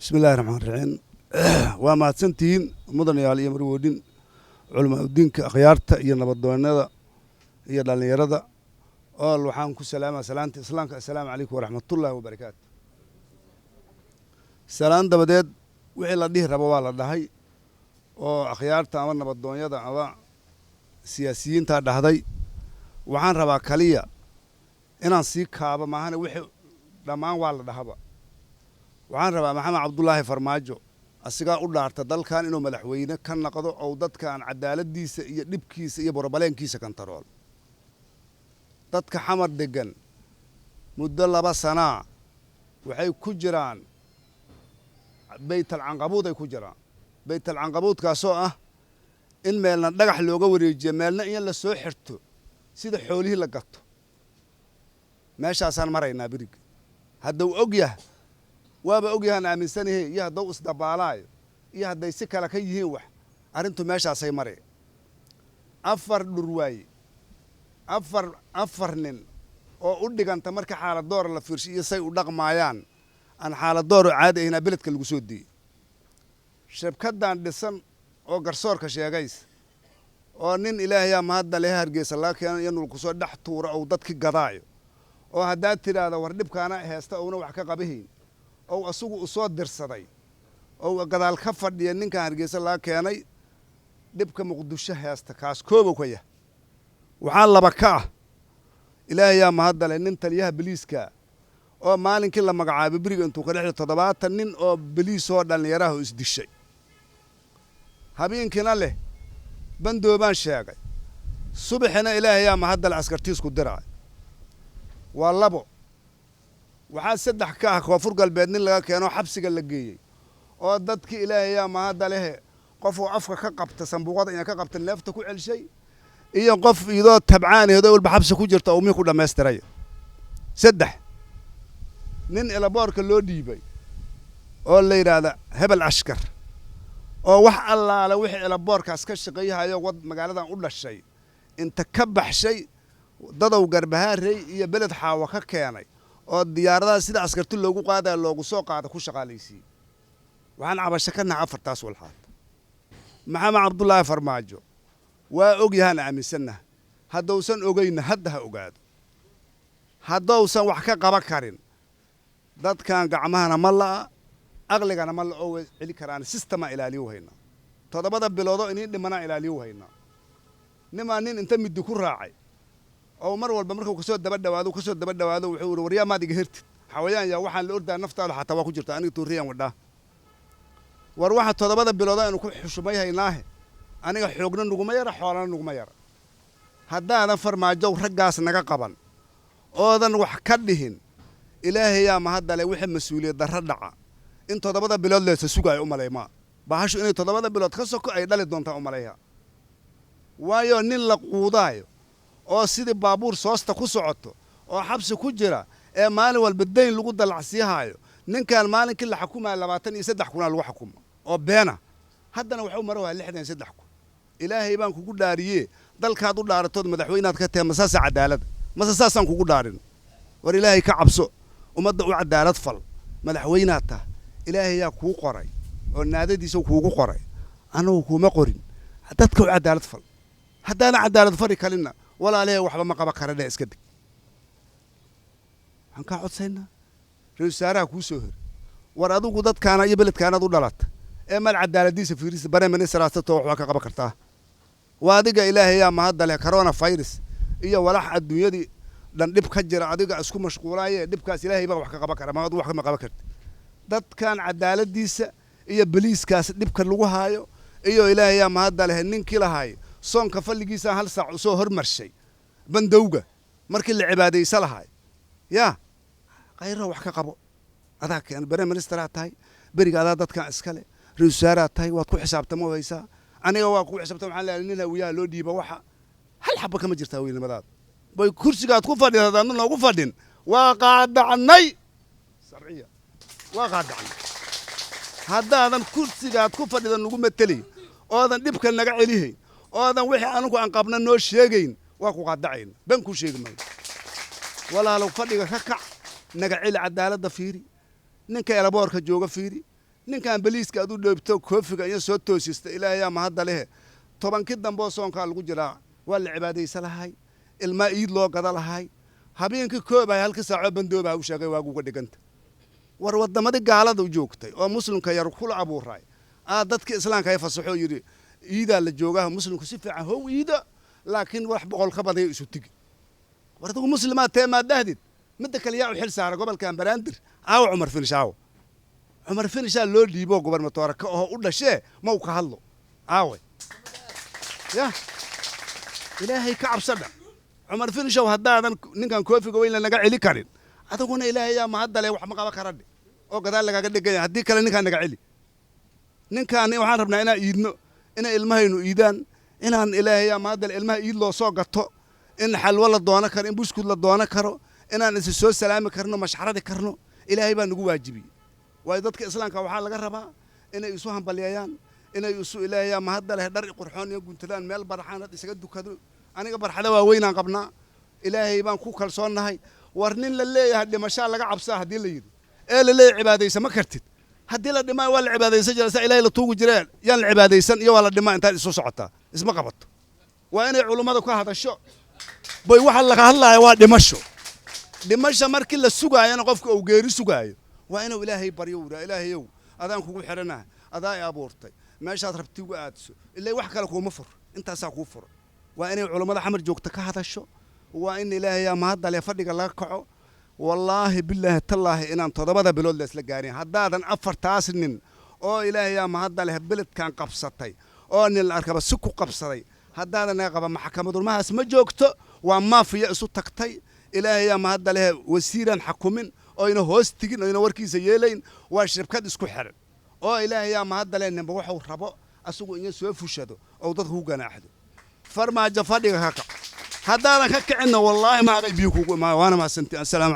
بسم الله الرحمن الرحيم وما تنتين مدن يا علي مرودين علماء الدين كأخيارته هي نبضونا هي دلنيرة قال وحامكم سلامة السلام عليكم ورحمة الله وبركاته سلام دبدت وحلا ده ربوا الله هاي وأخيارته أمر نبضونا ده أما سياسيين تاع هذي وحن ربا كلية إن نسيك هذا ما هن وح دمان والله هذا waxaan rabaa maxamed cabdullaahi farmaajo asigaa u dhaarta dalkan inuu madaxweyne ka noqdo oo dadkan cadaaladiisa iyo dhibkiisa iyo borbaleenkiisa kantarool dadka xamar degan muddo 2 sano waxay ku jiraan baytal canqabuud ay ku jiraan baytal canqabuud kaasoo ah in meelna dhagax looga wareejiyo meelna in la soo xirto sida xoolihii la gato meeshaasaan maraynaa birig hadduu og yahay waaba ogyahan aaminsanahay iyo hadduu isdabaalaayo iyo hadday si kale ka yihiin wax arrintu meeshaasay mareen afar dhurwaaye afar nin oo u dhiganta marka xaaladoor la fiirshiyo say u dhaqmaayaan aan xaaladoor caadi ahna beledka lagu soo diiyey shabkadan dhisan oo garsoorka sheegays oo nin ilaahayaa mahadda leh Hargeysa laakiin inuu ku soo dhex tuuro oo dadki gadaayo oo haddaad tiraahdo war dhibkaana heesta oo wax ka qabihiin oo asugu u soo dirsaday oo gadaal ka fadhiya ninka Hargeysa la keenay dibka Muqdisho heesta kaas koobo ku yahay waxa laba ka ah ilaahay ma hadale nin taliyaha biliiska oo maalinkii la magacaabay bariga intuu ka dhexdo 70 nin oo biliis oo dhalinyaraha is dishay habeenkina leh bandoobaan sheegay subaxina ilaahay ma hadal askartiis ku diray waa labo waxaa saddex ka ah koonfur galbeed nin laga keeno xabsiga la geeyay oo dadkii ilaahay ma hadda leh qof oo afka ka qabta sanbuuqada in ka qabta neefta ku celshay iyo qof idoo tabcaaneedo walba xabsi ku jirta oo mid ku dhameystiray saddex nin elaboorka loo dhiibay oo la yiraahdo hebel ashkar oo wax allaala wixii elaboorkaas ka shaqeeyahay wad magaaladan u dhashay inta ka baxshay dadow Garbaharey iyo beled xaawa ka keenay oo diyaaradaha sida askartu loogu qaaday loogu soo qaado ku shaqaaleysiin waxaan cabasho ka nahay afartaas walxaad maxamed cabdullaahi farmaajo waa og yahan aaminsana haddoosan ogeyna hadda ha ogaado haddoosan wax ka qaban karin dadkan gacmahana ma la aqligana ma la oo cili karaan sistema ilaaliyo hayna 7 bilood oo inii dhimana ilaaliyo hayna nin inta mid ku raacay oo mar walba markuu ka soo daba dhawaado wuxuu wariyaa maad iga hirtid xawayaan yaa waxaan la ordaa naftaada xataa waa ku jirta aniga tuuriyaan wadhaa war waxa 7 bilood inuu ku xushmay haynaahe aniga xoogna nuguma yara xoolana nuguma yara haddaadan farmaajo raggaas naga qaban oodan wax ka dhihin ilaahay yaa ma hadda leh wixii mas'uuliyad darro dhaca in 7 bilood la sugayo u maleeyma baahashu inay 7 bilood ka soko ay dhali doontaa u maleeyaa waayo nin la quudaayo oo sidii baabuur soosta ku socoto oo xabsi ku jira ee maalin walba deyn lagu dalacsiyahayo ninkan maalinkii la xukumaa 23 kuna lagu xukumo oo beena haddana wuxuu maraa 63 kun ilaahay baan kugu dhaariyay dalkaad u dhaaratood madaxweynaad ka tahay masaas cadaalad masaasan kugu dhaarin war ilaahay ka cabso ummadda u cadaalad fal madaxweynaad ta ilaahay yaa ku qoray oo naadadiisa kuugu qoray anagu kuma qorin dadka u cadaalad fal haddana cadaalad fari kalina ولا عليه وحبا ما قبا كردة اسكدك هنكا عدسينا رئيسارها كوسوهر ورادو قدد كان يبلد كان دو دلات اما العدالة دي سفيريس بري من سراسته وحبا قبا كرتاه وادقا إلهي يا مهدى له كورونا فايروس إيا ولاح الدنيا دي لان دب كجر عدقا اسكو مشغولاية دب كاس إلهي بقى وحكا قبا كرتا ما قدو وحكا ما قبا كرت داد كان عدالة دي إيا بليس كاس دب كاللوهايو إيا إلهي يا مهدى له ننكي لهاي صون كفلقيسا هل ساعة سو هرمرشي بندوقة مركي العبادة يسالها يا غيره وحكا قبو هذاك يعني بري منسترات هاي بري قادات كان اسكالي رئيسارات هاي واتكو حسابته مو هيسا انا واكو حسابته محل لنا ويا لو ديبا وحا هل حبه كما جرتا وين مداد باي كرسيغاد كو فادين هذا نوغو فادين وقاد عني شرعيه وقاد عني هذا كرسيغاد كو فادين نوغو متلي oodan dhibka naga celihay oodan wixii anigu aan qabna noo sheegayn waa ku qadacayna ban ku sheegmay walaalow fadhiga ka kac naga celi cadaaladda fiiri ninka elaboorka jooga fiiri ninkaan baliiska adu dhoobto koofiga iyo soo toosista ilaahayaa mahadda leh tobankii dambe soonkaa lagu jiraa waa la cibaadaysan lahay ilmaa iid loo gada lahay habeenkii koobahay halkii saaco bandooba u sheegay waaguga dhiganta war wadamadii gaalada u joogtay oo muslimka yar kula abuuray dadka islaamka ay fasaxo yiri iida la joogaha muslimku si fiican how iida laakiin wax boqol ka badan isu tigi war dadku muslimaad teema dahdid mid kale yaa u xil saara gobolkan Banaadir Umar Finishaa loo dhiibo gobarnatoorka oo u dhashee ma uu ka hadlo ya ilaahay ka cabsada Umar Finishaa haddaadan ninkan koofiga weyn la naga celi karin adaguna ilaahay yaa mahadda leh wax ma qaba karadhe oo gadaal lagaga dhigay haddii kale ninkan naga celi ninkan waxaan rabnaa inaan iidno inaan ilmahaynu iidaan inaan ilaahay yaa mahadda leh ilmaha iid loo soo gato in xalwa la doono karo in buskud la doono karo inaan is soo salaami karno mashxaradi karno ilaahay baa nagu waajibiyay way dadka islaamka waxa laga rabaa inay isu hambaliyayaan inay isu ilaahay yaa mahadda leh dhar qurxoon iyo guntalaan meel barxaanad isaga dukado aniga barxada waa weynaan qabnaa ilaahay baan ku kalsoonahay war nin la leeyahay dhimasho laga cabsaa hadii la yiri la leeyahay cibaadaysan ma kartid hadii la dhimaa waa la cibaadaysan jiray ilaahay la tuugu jiray yaan la cibaadaysan iyo waa la dhimaa inta isu socotaa isma qabato waa inay culimada ka hadasho boy waxa laga hadlayo waa dhimasho markii la sugaayana qofka uu geeri sugaayo waa inuu ilaahay baryo ilaahayow adaan kugu xiranahay adaa ay abuurtay meeshaad rabti ugu aadso ilaa wax kale kuma fur intaas ku furo waa inay culimada xamar joogta ka hadasho waa in ilaahay yaa mahadda leh fadhiga laga kaco wallaahi billaahi tallaahi inaan 7 bilood la isla gaarin haddaadan 4 nin oo ilaahay yaa mahadda leh beledkan qabsatay oo nin la arkaba si ku qabsaday haddaadan ay qaba maxkamadul mahaas ma joogto waa maafiya isu tagtay ilaahay yaa mahadda leh wasiiran xukumin oo ina hoos tigin oo ina warkiisa yeelayn waa shirkad isku xiran oo ilaahay yaa mahadda leh ninba wuxuu rabo asugu in soo fushado oo dadku u ganaaxdo farmaajo fadhiga ka kac haddaadan ka kicina wallaahi ma ay biyo kugu ma waana ma santi assalaam